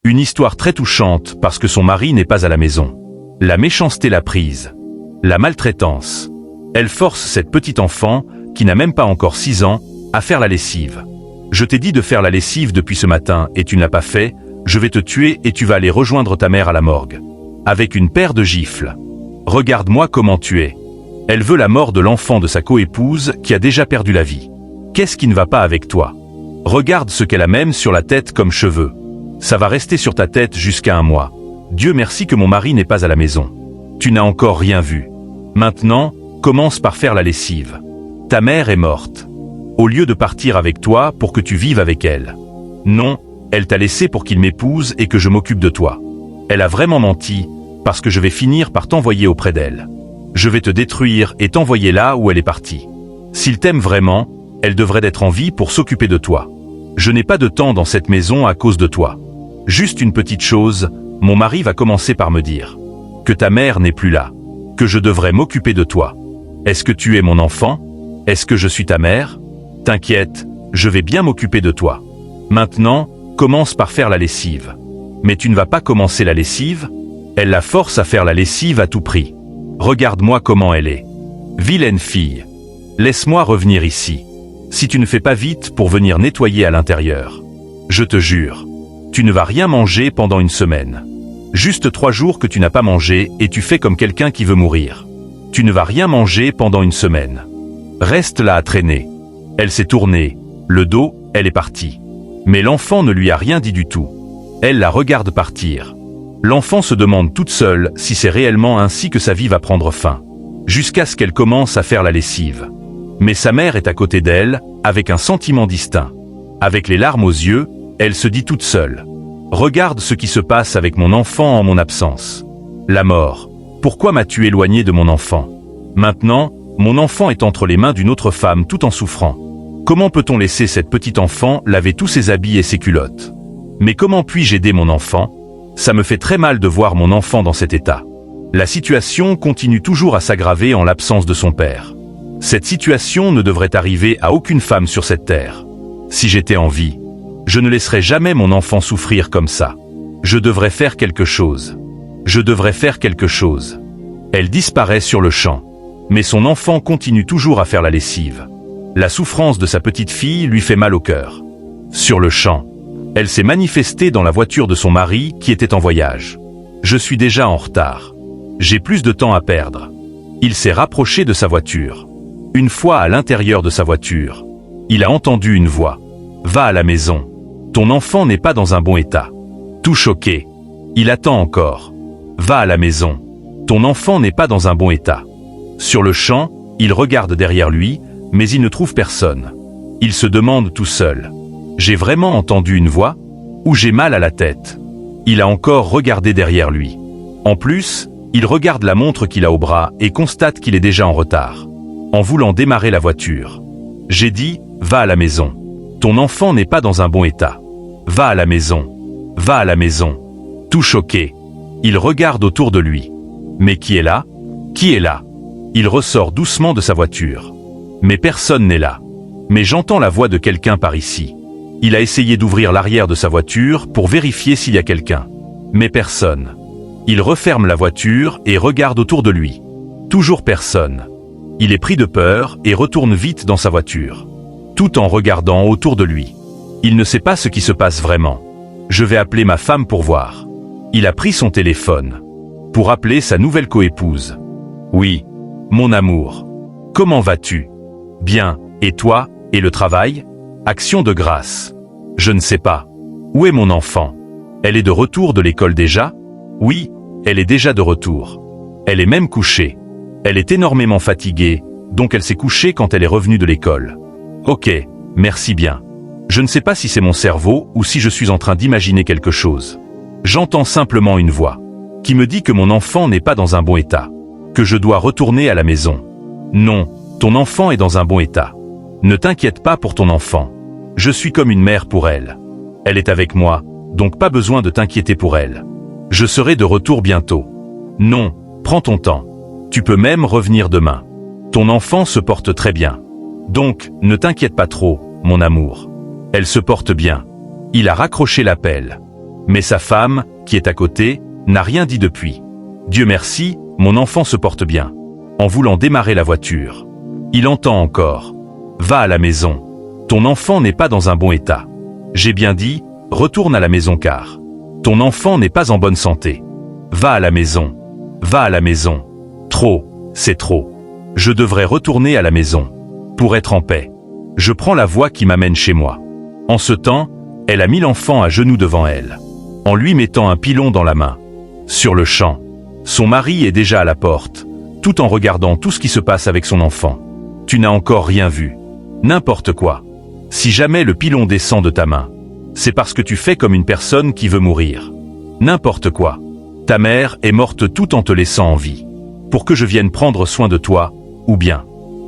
Une histoire très touchante parce que son mari n'est pas à la maison. La méchanceté l'a prise. La maltraitance. Elle force cette petite enfant, qui n'a même pas encore 6 ans, à faire la lessive. Je t'ai dit de faire la lessive depuis ce matin et tu ne l'as pas fait, je vais te tuer et tu vas aller rejoindre ta mère à la morgue. Avec une paire de gifles. Regarde-moi comment tu es. Elle veut la mort de l'enfant de sa coépouse qui a déjà perdu la vie. Qu'est-ce qui ne va pas avec toi? Regarde ce qu'elle a même sur la tête comme cheveux. Ça va rester sur ta tête jusqu'à 1 mois. Dieu merci que mon mari n'est pas à la maison. Tu n'as encore rien vu. Maintenant, commence par faire la lessive. Ta mère est morte. Au lieu de partir avec toi pour que tu vives avec elle. Non, elle t'a laissé pour qu'il m'épouse et que je m'occupe de toi. Elle a vraiment menti, parce que je vais finir par t'envoyer auprès d'elle. Je vais te détruire et t'envoyer là où elle est partie. S'il t'aime vraiment, elle devrait être en vie pour s'occuper de toi. Je n'ai pas de temps dans cette maison à cause de toi. Juste une petite chose, mon mari va commencer par me dire que ta mère n'est plus là, que je devrais m'occuper de toi. Est-ce que tu es mon enfant? Est-ce que je suis ta mère? T'inquiète, je vais bien m'occuper de toi. Maintenant, commence par faire la lessive. Mais tu ne vas pas commencer la lessive? Elle la force à faire la lessive à tout prix. Regarde-moi comment elle est. Vilaine fille. Laisse-moi revenir ici. Si tu ne fais pas vite pour venir nettoyer à l'intérieur. Je te jure. Tu ne vas rien manger pendant 1 semaine. Juste 3 jours que tu n'as pas mangé et tu fais comme quelqu'un qui veut mourir. Tu ne vas rien manger pendant 1 semaine. Reste là à traîner. Elle s'est tournée. Le dos, elle est partie. Mais l'enfant ne lui a rien dit du tout. Elle la regarde partir. L'enfant se demande toute seule si c'est réellement ainsi que sa vie va prendre fin. Jusqu'à ce qu'elle commence à faire la lessive. Mais sa mère est à côté d'elle, avec un sentiment distinct. Avec les larmes aux yeux, elle se dit toute seule. Regarde ce qui se passe avec mon enfant en mon absence. La mort. Pourquoi m'as-tu éloigné de mon enfant? Maintenant, mon enfant est entre les mains d'une autre femme tout en souffrant. Comment peut-on laisser cette petite enfant laver tous ses habits et ses culottes? Mais comment puis-je aider mon enfant? Ça me fait très mal de voir mon enfant dans cet état. La situation continue toujours à s'aggraver en l'absence de son père. Cette situation ne devrait arriver à aucune femme sur cette terre. Si j'étais en vie, je ne laisserais jamais mon enfant souffrir comme ça. Je devrais faire quelque chose. Je devrais faire quelque chose. Elle disparaît sur le champ. Mais son enfant continue toujours à faire la lessive. La souffrance de sa petite fille lui fait mal au cœur. Sur le champ, elle s'est manifestée dans la voiture de son mari qui était en voyage. Je suis déjà en retard. J'ai plus de temps à perdre. Il s'est rapproché de sa voiture. Une fois à l'intérieur de sa voiture, il a entendu une voix. Va à la maison. Ton enfant n'est pas dans un bon état. Tout choqué. Il attend encore. Va à la maison. Ton enfant n'est pas dans un bon état. Sur le champ, il regarde derrière lui, mais il ne trouve personne. Il se demande tout seul. J'ai vraiment entendu une voix? Ou j'ai mal à la tête? Il a encore regardé derrière lui. En plus, il regarde la montre qu'il a au bras et constate qu'il est déjà en retard. En voulant démarrer la voiture. J'ai dit, va à la maison. Ton enfant n'est pas dans un bon état. Va à la maison. Va à la maison. Tout choqué. Il regarde autour de lui. Mais qui est là? Qui est là? Il ressort doucement de sa voiture. Mais personne n'est là. Mais j'entends la voix de quelqu'un par ici. Il a essayé d'ouvrir l'arrière de sa voiture pour vérifier s'il y a quelqu'un. Mais personne. Il referme la voiture et regarde autour de lui. Toujours personne. Il est pris de peur et retourne vite dans sa voiture. Tout en regardant autour de lui. Il ne sait pas ce qui se passe vraiment. Je vais appeler ma femme pour voir. Il a pris son téléphone. Pour appeler sa nouvelle coépouse. Oui. Mon amour. Comment vas-tu? Bien. Et toi? Et le travail? Action de grâce. Je ne sais pas. Où est mon enfant? Elle est de retour de l'école déjà? Oui, elle est déjà de retour. Elle est même couchée. Elle est énormément fatiguée, donc elle s'est couchée quand elle est revenue de l'école. Ok, merci bien. Je ne sais pas si c'est mon cerveau ou si je suis en train d'imaginer quelque chose. J'entends simplement une voix qui me dit que mon enfant n'est pas dans un bon état, que je dois retourner à la maison. Non, ton enfant est dans un bon état. Ne t'inquiète pas pour ton enfant. Je suis comme une mère pour elle. Elle est avec moi, donc pas besoin de t'inquiéter pour elle. Je serai de retour bientôt. Non, prends ton temps. Tu peux même revenir demain. Ton enfant se porte très bien. Donc, ne t'inquiète pas trop, mon amour. Elle se porte bien. Il a raccroché l'appel. Mais sa femme, qui est à côté, n'a rien dit depuis. Dieu merci, mon enfant se porte bien. En voulant démarrer la voiture. Il entend encore. Va à la maison. Ton enfant n'est pas dans un bon état. J'ai bien dit, retourne à la maison car ton enfant n'est pas en bonne santé. Va à la maison. Va à la maison. Trop, c'est trop. Je devrais retourner à la maison. Pour être en paix. Je prends la voie qui m'amène chez moi. En ce temps, elle a mis l'enfant à genoux devant elle. En lui mettant un pilon dans la main. Sur le champ. Son mari est déjà à la porte, tout en regardant tout ce qui se passe avec son enfant. Tu n'as encore rien vu. N'importe quoi. Si jamais le pilon descend de ta main, c'est parce que tu fais comme une personne qui veut mourir. N'importe quoi. Ta mère est morte tout en te laissant en vie. Pour que je vienne prendre soin de toi, ou bien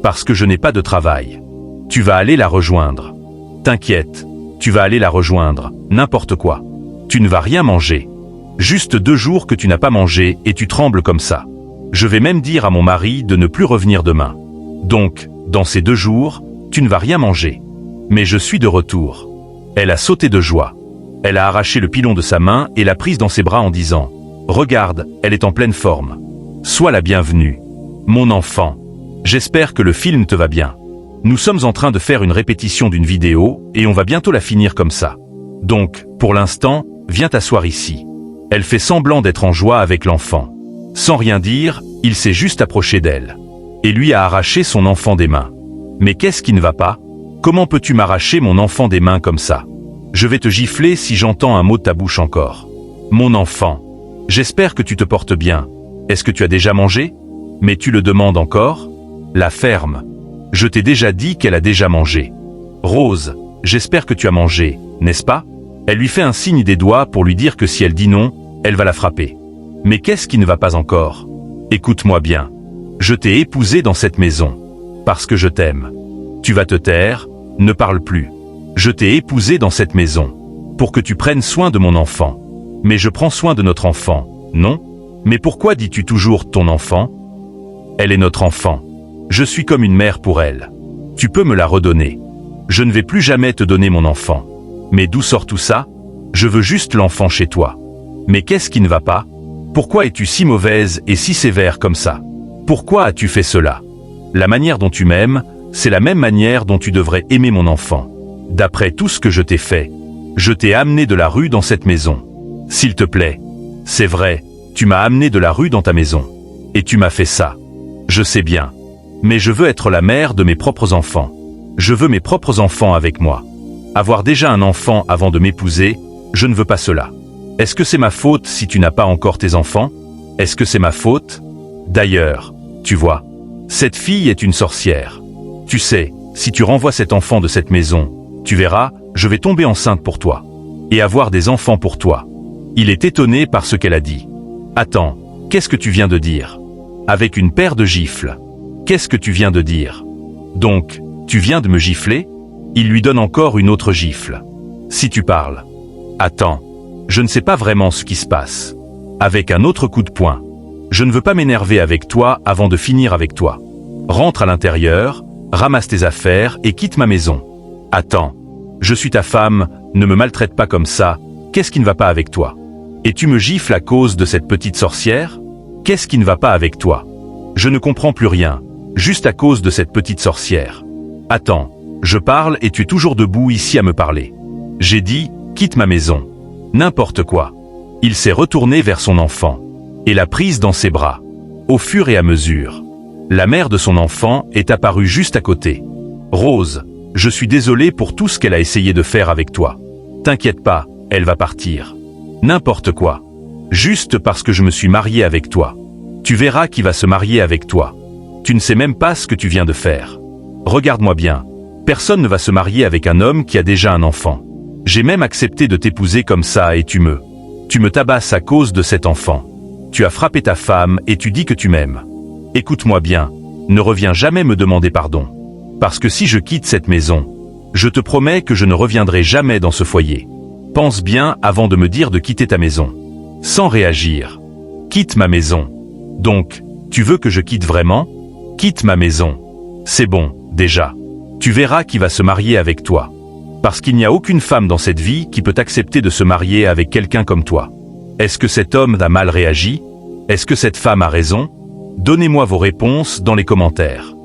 parce que je n'ai pas de travail. Tu vas aller la rejoindre. T'inquiète, tu vas aller la rejoindre, n'importe quoi. Tu ne vas rien manger. Juste 2 jours que tu n'as pas mangé et tu trembles comme ça. Je vais même dire à mon mari de ne plus revenir demain. Donc, dans ces 2 jours, tu ne vas rien manger. Mais je suis de retour. Elle a sauté de joie. Elle a arraché le pilon de sa main et l'a prise dans ses bras en disant « Regarde, elle est en pleine forme. Sois la bienvenue. Mon enfant. J'espère que le film te va bien. Nous sommes en train de faire une répétition d'une vidéo et on va bientôt la finir comme ça. Donc, pour l'instant, viens t'asseoir ici. » Elle fait semblant d'être en joie avec l'enfant. Sans rien dire, il s'est juste approché d'elle. Et lui a arraché son enfant des mains. Mais qu'est-ce qui ne va pas? Comment peux-tu m'arracher mon enfant des mains comme ça? Je vais te gifler si j'entends un mot de ta bouche encore. Mon enfant, j'espère que tu te portes bien. Est-ce que tu as déjà mangé? Mais tu le demandes encore? La ferme. Je t'ai déjà dit qu'elle a déjà mangé. Rose, j'espère que tu as mangé, n'est-ce pas? Elle lui fait un signe des doigts pour lui dire que si elle dit non, elle va la frapper. Mais qu'est-ce qui ne va pas encore? Écoute-moi bien. Je t'ai épousé dans cette maison. Parce que je t'aime. Tu vas te taire, ne parle plus. Je t'ai épousé dans cette maison. Pour que tu prennes soin de mon enfant. Mais je prends soin de notre enfant, non? Mais pourquoi dis-tu toujours ton enfant? Elle est notre enfant. Je suis comme une mère pour elle. Tu peux me la redonner. Je ne vais plus jamais te donner mon enfant. Mais d'où sort tout ça? Je veux juste l'enfant chez toi. Mais qu'est-ce qui ne va pas? Pourquoi es-tu si mauvaise et si sévère comme ça? Pourquoi as-tu fait cela? La manière dont tu m'aimes, c'est la même manière dont tu devrais aimer mon enfant. D'après tout ce que je t'ai fait, je t'ai amené de la rue dans cette maison. S'il te plaît, c'est vrai, tu m'as amené de la rue dans ta maison. Et tu m'as fait ça. Je sais bien. Mais je veux être la mère de mes propres enfants. Je veux mes propres enfants avec moi. Avoir déjà un enfant avant de m'épouser, je ne veux pas cela. Est-ce que c'est ma faute si tu n'as pas encore tes enfants? Est-ce que c'est ma faute? D'ailleurs, tu vois, cette fille est une sorcière. Tu sais, si tu renvoies cet enfant de cette maison, tu verras, je vais tomber enceinte pour toi. Et avoir des enfants pour toi. Il est étonné par ce qu'elle a dit. Attends, qu'est-ce que tu viens de dire? Avec une paire de gifles. Qu'est-ce que tu viens de dire? Donc, tu viens de me gifler? Il lui donne encore une autre gifle. Si tu parles. Attends, je ne sais pas vraiment ce qui se passe. Avec un autre coup de poing. Je ne veux pas m'énerver avec toi avant de finir avec toi. Rentre à l'intérieur, ramasse tes affaires et quitte ma maison. Attends, je suis ta femme, ne me maltraite pas comme ça, qu'est-ce qui ne va pas avec toi? Et tu me gifles à cause de cette petite sorcière? Qu'est-ce qui ne va pas avec toi? Je ne comprends plus rien, juste à cause de cette petite sorcière. Attends, je parle et tu es toujours debout ici à me parler. J'ai dit, quitte ma maison. N'importe quoi. Il s'est retourné vers son enfant et l'a prise dans ses bras. Au fur et à mesure, la mère de son enfant est apparue juste à côté. Rose, je suis désolé pour tout ce qu'elle a essayé de faire avec toi. T'inquiète pas, elle va partir. N'importe quoi. Juste parce que je me suis marié avec toi. Tu verras qui va se marier avec toi. Tu ne sais même pas ce que tu viens de faire. Regarde-moi bien. Personne ne va se marier avec un homme qui a déjà un enfant. J'ai même accepté de t'épouser comme ça et tu me tabasses à cause de cet enfant. Tu as frappé ta femme et tu dis que tu m'aimes. Écoute-moi bien, ne reviens jamais me demander pardon. Parce que si je quitte cette maison, je te promets que je ne reviendrai jamais dans ce foyer. Pense bien avant de me dire de quitter ta maison. Sans réagir. Quitte ma maison. Donc, tu veux que je quitte vraiment? Quitte ma maison. C'est bon, déjà. Tu verras qui va se marier avec toi. Parce qu'il n'y a aucune femme dans cette vie qui peut accepter de se marier avec quelqu'un comme toi. Est-ce que cet homme a mal réagi? Est-ce que cette femme a raison? Donnez-moi vos réponses dans les commentaires.